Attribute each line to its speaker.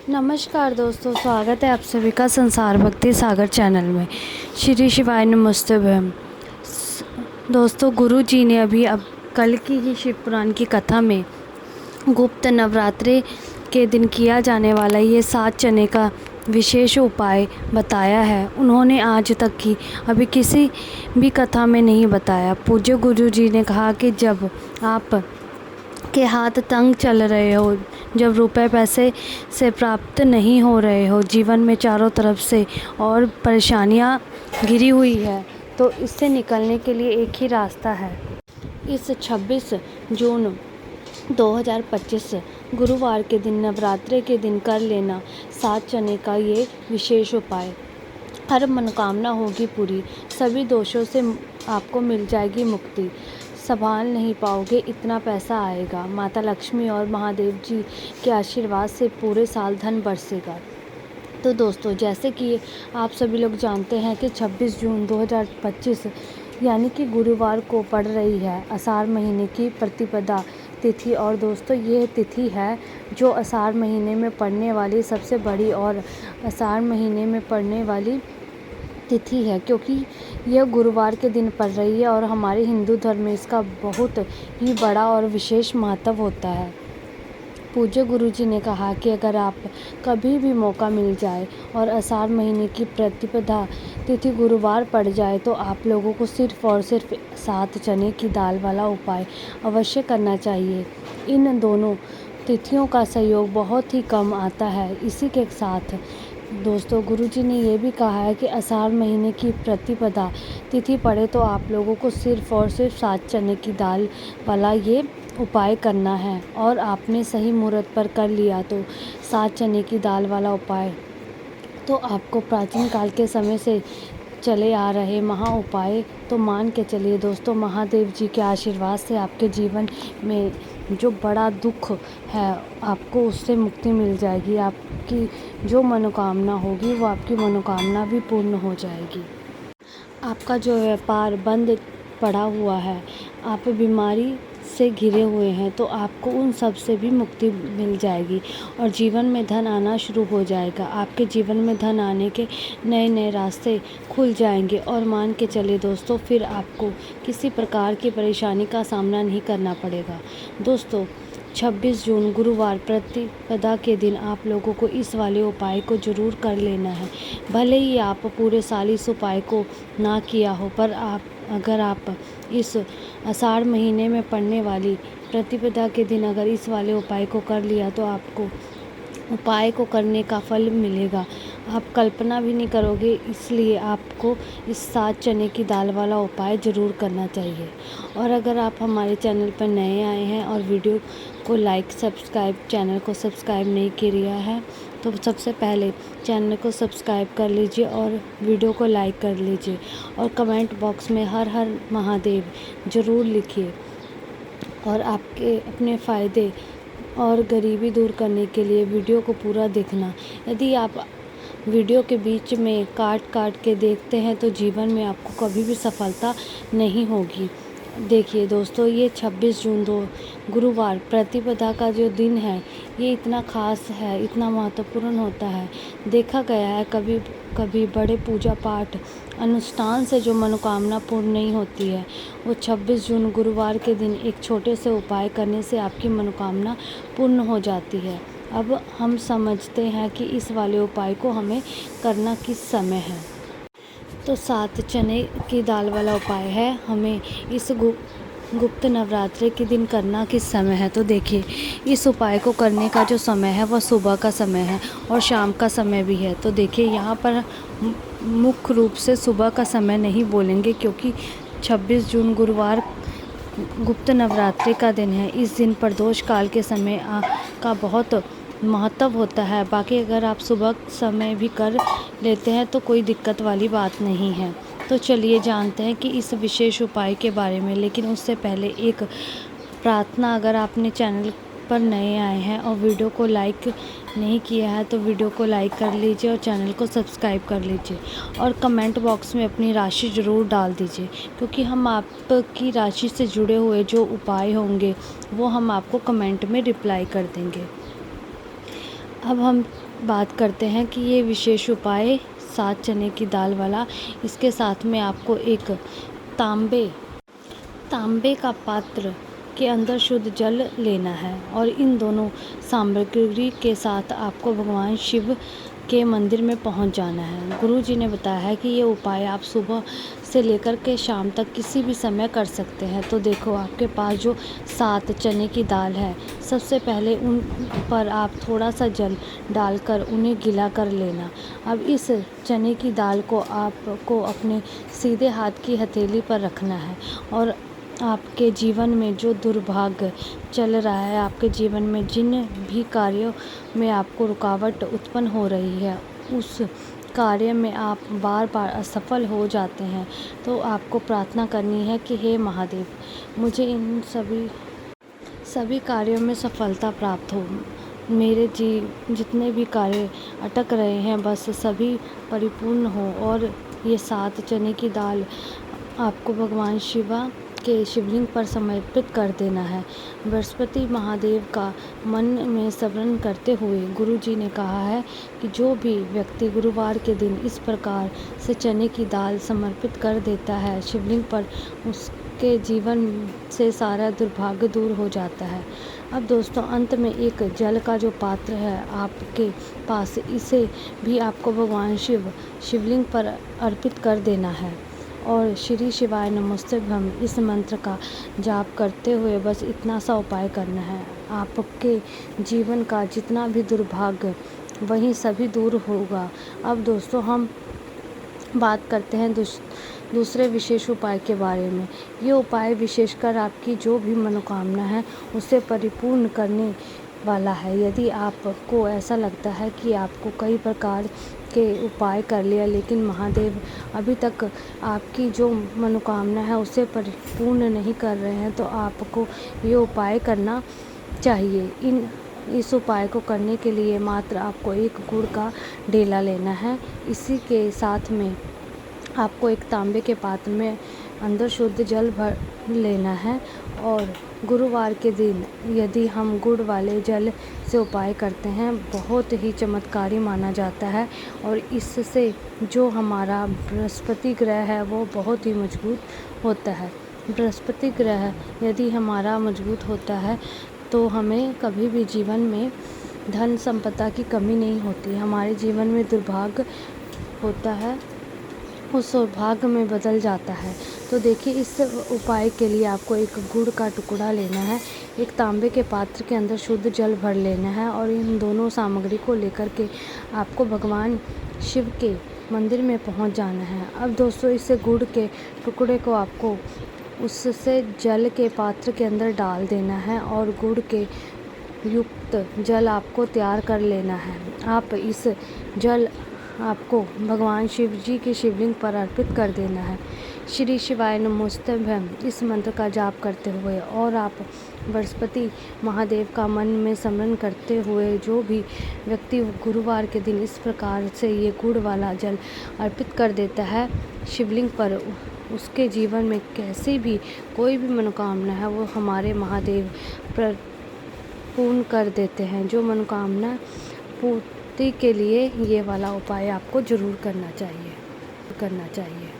Speaker 1: नमस्कार दोस्तों, स्वागत है आप सभी का संसार भक्ति सागर चैनल में। श्री शिवाय नमस्तुभ्यम। दोस्तों, गुरु जी ने अब कल की ही शिव पुराण की कथा में गुप्त नवरात्रि के दिन किया जाने वाला ये 7 चने का विशेष उपाय बताया है। उन्होंने आज तक की अभी किसी भी कथा में नहीं बताया। पूज्य गुरु जी ने कहा कि जब आप के हाथ तंग चल रहे हो, जब रुपए पैसे से प्राप्त नहीं हो रहे हो, जीवन में चारों तरफ से और परेशानियां घिरी हुई है, तो इससे निकलने के लिए एक ही रास्ता है। इस 26 जून 2025 गुरुवार के दिन, नवरात्रि के दिन कर लेना 7 चने का ये विशेष उपाय। हर मनोकामना होगी पूरी, सभी दोषों से आपको मिल जाएगी मुक्ति। संभाल नहीं पाओगे इतना पैसा आएगा। माता लक्ष्मी और महादेव जी के आशीर्वाद से पूरे साल धन बरसेगा। तो दोस्तों, जैसे कि आप सभी लोग जानते हैं कि 26 जून 2025 यानी कि गुरुवार को पड़ रही है आषाढ़ महीने की प्रतिपदा तिथि। और दोस्तों, ये तिथि है जो आषाढ़ महीने में पड़ने वाली सबसे बड़ी और आषाढ़ महीने में पड़ने वाली तिथि है, क्योंकि यह गुरुवार के दिन पड़ रही है और हमारे हिंदू धर्म में इसका बहुत ही बड़ा और विशेष महत्व होता है। पूज्य गुरु जी ने कहा कि अगर आप कभी भी मौका मिल जाए और आषाढ़ महीने की प्रतिपदा तिथि गुरुवार पड़ जाए, तो आप लोगों को सिर्फ और सिर्फ 7 चने की दाल वाला उपाय अवश्य करना चाहिए। इन दोनों तिथियों का सहयोग बहुत ही कम आता है। इसी के साथ दोस्तों, गुरुजी ने ये भी कहा है कि आषाढ़ महीने की प्रतिपदा तिथि पड़े तो आप लोगों को सिर्फ और सिर्फ 7 चने की दाल वाला ये उपाय करना है। और आपने सही मुहूर्त पर कर लिया तो 7 चने की दाल वाला उपाय तो आपको प्राचीन काल के समय से चले आ रहे महा उपाय तो मान के चलिए दोस्तों, महादेव जी के आशीर्वाद से आपके जीवन में जो बड़ा दुख है आपको उससे मुक्ति मिल जाएगी। आपकी जो मनोकामना होगी वो आपकी मनोकामना भी पूर्ण हो जाएगी। आपका जो व्यापार बंद पड़ा हुआ है, आप बीमारी से घिरे हुए हैं, तो आपको उन सब से भी मुक्ति मिल जाएगी और जीवन में धन आना शुरू हो जाएगा। आपके जीवन में धन आने के नए नए रास्ते खुल जाएंगे और मान के चले दोस्तों, फिर आपको किसी प्रकार की परेशानी का सामना नहीं करना पड़ेगा। दोस्तों, 26 जून गुरुवार प्रतिपदा के दिन आप लोगों को इस वाले उपाय को ज़रूर कर लेना है। भले ही आप पूरे साल इस उपाय को ना किया हो, पर अगर आप इस आषाढ़ महीने में पड़ने वाली प्रतिपदा के दिन अगर इस वाले उपाय को कर लिया तो आपको उपाय को करने का फल मिलेगा, आप कल्पना भी नहीं करोगे। इसलिए आपको इस 7 चने की दाल वाला उपाय ज़रूर करना चाहिए। और अगर आप हमारे चैनल पर नए आए हैं और वीडियो को लाइक चैनल को सब्सक्राइब नहीं किया है, तो सबसे पहले चैनल को सब्सक्राइब कर लीजिए और वीडियो को लाइक कर लीजिए और कमेंट बॉक्स में हर हर महादेव ज़रूर लिखिए। और आपके अपने फ़ायदे और गरीबी दूर करने के लिए वीडियो को पूरा देखना। यदि आप वीडियो के बीच में काट के देखते हैं तो जीवन में आपको कभी भी सफलता नहीं होगी। देखिए दोस्तों, ये 26 जून गुरुवार प्रतिपदा का जो दिन है, ये इतना ख़ास है, इतना महत्वपूर्ण होता है। देखा गया है कभी कभी बड़े पूजा पाठ अनुष्ठान से जो मनोकामना पूर्ण नहीं होती है, वो 26 जून गुरुवार के दिन एक छोटे से उपाय करने से आपकी मनोकामना पूर्ण हो जाती है। अब हम समझते हैं कि इस वाले उपाय को हमें करना किस समय है। तो 7 चने की दाल वाला उपाय है, हमें इस गुप्त नवरात्रि के दिन करना किस समय है। तो देखिए, इस उपाय को करने का जो समय है वह सुबह का समय है और शाम का समय भी है। तो देखिए, यहाँ पर मुख्य रूप से सुबह का समय नहीं बोलेंगे, क्योंकि 26 जून गुरुवार गुप्त नवरात्रि का दिन है। इस दिन प्रदोष काल के समय का बहुत महत्व होता है। बाकी अगर आप सुबह समय भी कर लेते हैं तो कोई दिक्कत वाली बात नहीं है। तो चलिए जानते हैं कि इस विशेष उपाय के बारे में। लेकिन उससे पहले एक प्रार्थना, अगर आपने चैनल पर नए आए हैं और वीडियो को लाइक नहीं किया है तो वीडियो को लाइक कर लीजिए और चैनल को सब्सक्राइब कर लीजिए और कमेंट बॉक्स में अपनी राशि ज़रूर डाल दीजिए, क्योंकि हम आपकी राशि से जुड़े हुए जो उपाय होंगे वो हम आपको कमेंट में रिप्लाई कर देंगे। अब हम बात करते हैं कि ये विशेष उपाय 7 चने की दाल वाला। इसके साथ में आपको एक तांबे तांबे का पात्र के अंदर शुद्ध जल लेना है और इन दोनों सामग्री के साथ आपको भगवान शिव के मंदिर में पहुंच जाना है। गुरुजी ने बताया है कि ये उपाय आप सुबह से लेकर के शाम तक किसी भी समय कर सकते हैं। तो देखो, आपके पास जो 7 चने की दाल है, सबसे पहले उन पर आप थोड़ा सा जल डालकर उन्हें गीला कर लेना। अब इस चने की दाल को आपको अपने सीधे हाथ की हथेली पर रखना है और आपके जीवन में जो दुर्भाग्य चल रहा है, आपके जीवन में जिन भी कार्यों में आपको रुकावट उत्पन्न हो रही है, उस कार्य में आप बार बार असफल हो जाते हैं, तो आपको प्रार्थना करनी है कि हे महादेव, मुझे इन सभी कार्यों में सफलता प्राप्त हो। मेरे जितने भी कार्य अटक रहे हैं, बस सभी परिपूर्ण हो। और ये 7 चने की दाल आपको भगवान शिवा के शिवलिंग पर समर्पित कर देना है। बृहस्पति महादेव का मन में स्मरण करते हुए गुरुजी ने कहा है कि जो भी व्यक्ति गुरुवार के दिन इस प्रकार से चने की दाल समर्पित कर देता है शिवलिंग पर, उसके जीवन से सारा दुर्भाग्य दूर हो जाता है। अब दोस्तों, अंत में एक जल का जो पात्र है आपके पास, इसे भी आपको भगवान शिवलिंग पर अर्पित कर देना है और श्री शिवाय नमोस्तुभ्यम इस मंत्र का जाप करते हुए बस इतना सा उपाय करना है। आपके जीवन का जितना भी दुर्भाग्य वहीं सभी दूर होगा। अब दोस्तों, हम बात करते हैं दूसरे विशेष उपाय के बारे में। ये उपाय विशेषकर आपकी जो भी मनोकामना है उसे परिपूर्ण करने वाला है। यदि आपको ऐसा लगता है कि आपको कई प्रकार के उपाय कर लिया, लेकिन महादेव अभी तक आपकी जो मनोकामना है उसे परिपूर्ण नहीं कर रहे हैं, तो आपको ये उपाय करना चाहिए। इस उपाय को करने के लिए मात्र आपको एक गुड़ का ढेला लेना है। इसी के साथ में आपको एक तांबे के पात्र में अंदर शुद्ध जल भर लेना है और गुरुवार के दिन यदि हम गुड़ वाले जल से उपाय करते हैं, बहुत ही चमत्कारी माना जाता है और इससे जो हमारा बृहस्पति ग्रह है वो बहुत ही मजबूत होता है। बृहस्पति ग्रह यदि हमारा मजबूत होता है तो हमें कभी भी जीवन में धन संपदा की कमी नहीं होती। हमारे जीवन में दुर्भाग्य होता है, उस सौभाग्य में बदल जाता है। तो देखिए, इस उपाय के लिए आपको एक गुड़ का टुकड़ा लेना है, एक तांबे के पात्र के अंदर शुद्ध जल भर लेना है और इन दोनों सामग्री को लेकर के आपको भगवान शिव के मंदिर में पहुंच जाना है। अब दोस्तों, इस गुड़ के टुकड़े को आपको उससे जल के पात्र के अंदर डाल देना है और गुड़ के युक्त जल आपको तैयार कर लेना है। आप इस जल आपको भगवान शिव जी के शिवलिंग पर अर्पित कर देना है। श्री शिवाय नमोस्तुभ्यम इस मंत्र का जाप करते हुए और आप बृहस्पति महादेव का मन में स्मरण करते हुए, जो भी व्यक्ति गुरुवार के दिन इस प्रकार से ये गुड़ वाला जल अर्पित कर देता है शिवलिंग पर, उसके जीवन में कैसी भी कोई भी मनोकामना है वो हमारे महादेव पूर्ण कर देते हैं। जो मनोकामना पूर्ति के लिए ये वाला उपाय आपको ज़रूर करना चाहिए।